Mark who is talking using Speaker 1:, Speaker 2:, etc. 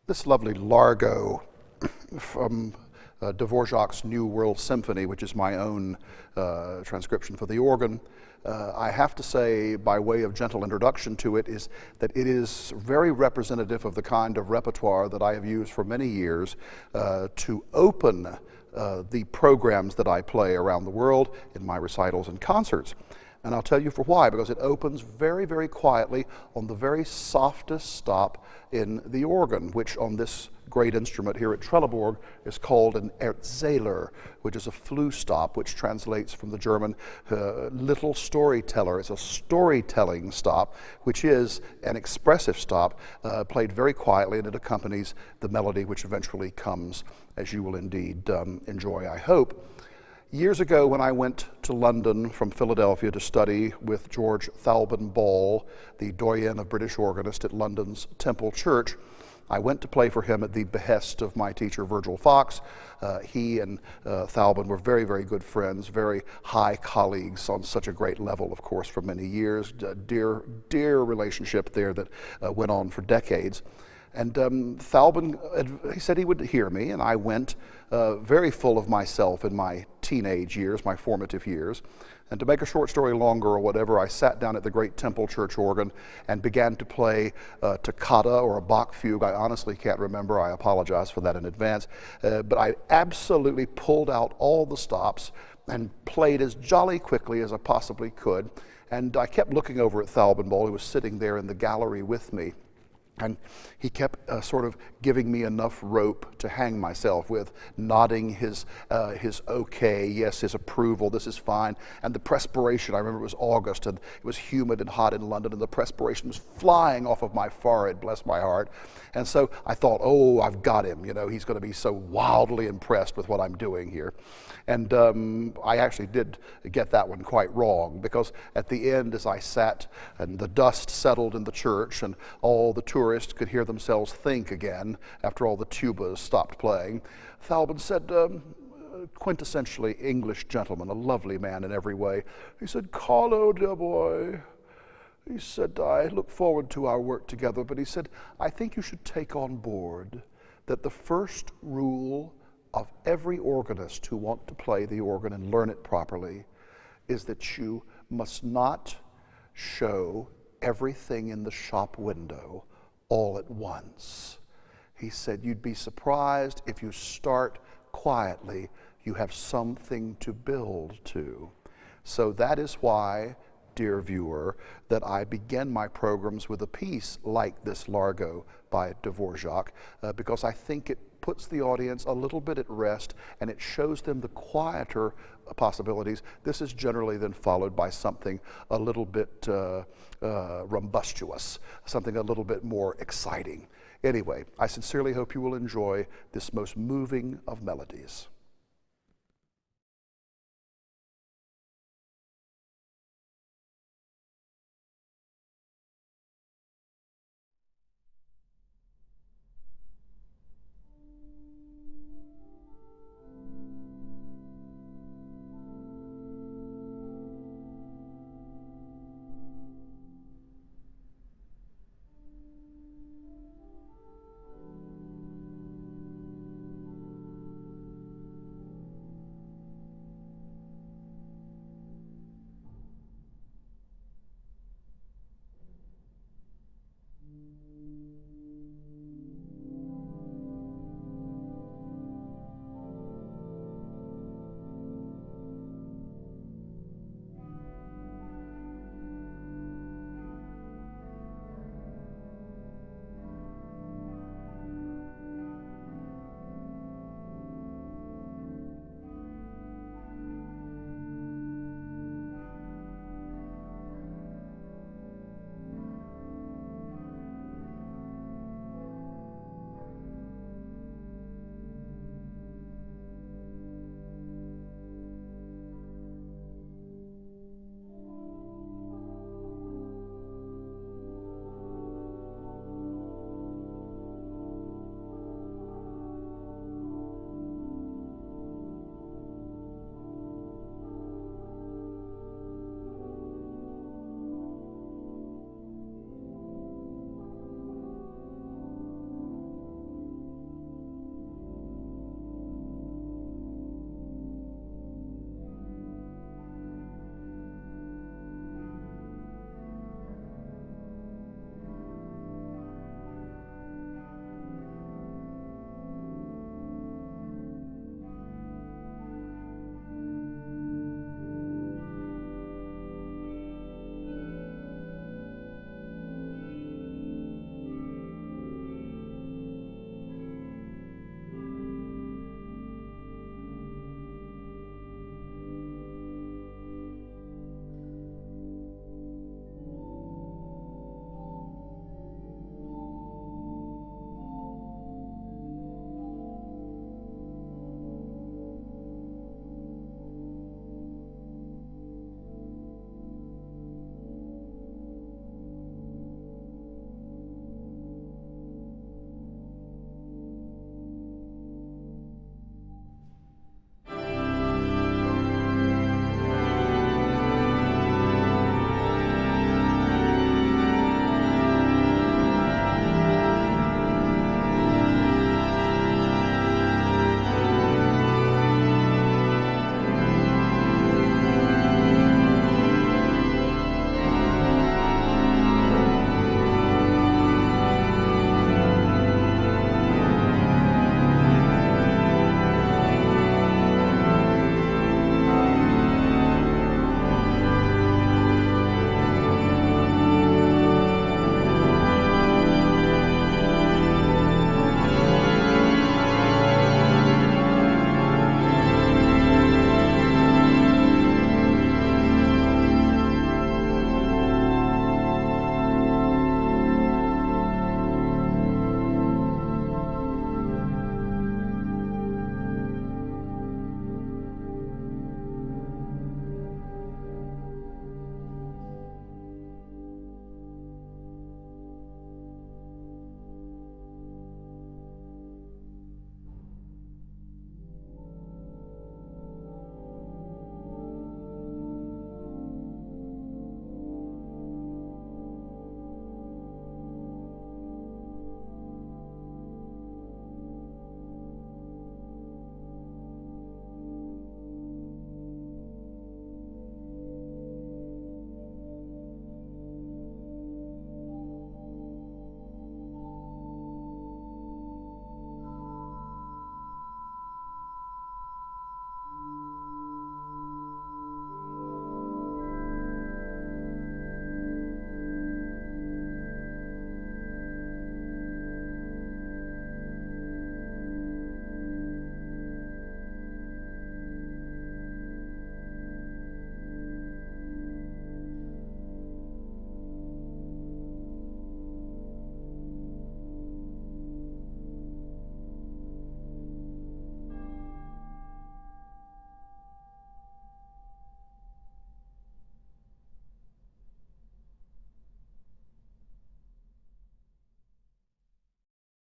Speaker 1: This lovely Largo from Dvorak's New World Symphony, which is my own transcription for the organ. I have to say, by way of gentle introduction to it, is that it is very representative of the kind of repertoire that I have used for many years to open the programs that I play around the world in my recitals and concerts. And I'll tell you for why, because it opens very, very quietly on the very softest stop in the organ, which on this great instrument here at Trelleborg is called an Erzähler, which is a flu stop, which translates from the German little storyteller. It's a storytelling stop, which is an expressive stop, played very quietly, and it accompanies the melody, which eventually comes, as you will indeed enjoy, I hope. Years ago, when I went to London from Philadelphia to study with Georg Thalben-Ball, the doyen of British organist at London's Temple Church, I went to play for him at the behest of my teacher, Virgil Fox. He and Thalben were very, very good friends, very high colleagues on such a great level, of course, for many years. Dear, dear relationship there that went on for decades. And Thalben, he said he would hear me, and I went very full of myself in my teenage years, my formative years. And to make a short story longer or whatever, I sat down at the great Temple Church organ and began to play Toccata or a Bach Fugue. I honestly can't remember. I apologize for that in advance. But I absolutely pulled out all the stops and played as jolly quickly as I possibly could. And I kept looking over at Thalben-Ball, who was sitting there in the gallery with me. And he kept sort of giving me enough rope to hang myself with, nodding his okay, yes, his approval, this is fine. And the perspiration, I remember it was August and it was humid and hot in London, and the perspiration was flying off of my forehead, bless my heart. And so I thought, oh, I've got him, you know, he's going to be so wildly impressed with what I'm doing here. And I actually did get that one quite wrong, because at the end, as I sat and the dust settled in the church and all the tourists could hear themselves think again after all the tubas stopped playing, Thalben said, quintessentially English gentleman, a lovely man in every way, he said, "Carlo, dear boy," he said, "I look forward to our work together, but he said, I think you should take on board that the first rule of every organist who wants to play the organ and learn it properly is that you must not show everything in the shop window all at once." He said, "You'd be surprised if you start quietly, you have something to build to." So that is why, dear viewer, that I begin my programs with a piece like this Largo by Dvorak, because I think it puts the audience a little bit at rest and it shows them the quieter possibilities. This is generally then followed by something a little bit rumbustious, something a little bit more exciting. Anyway, I sincerely hope you will enjoy this most moving of melodies.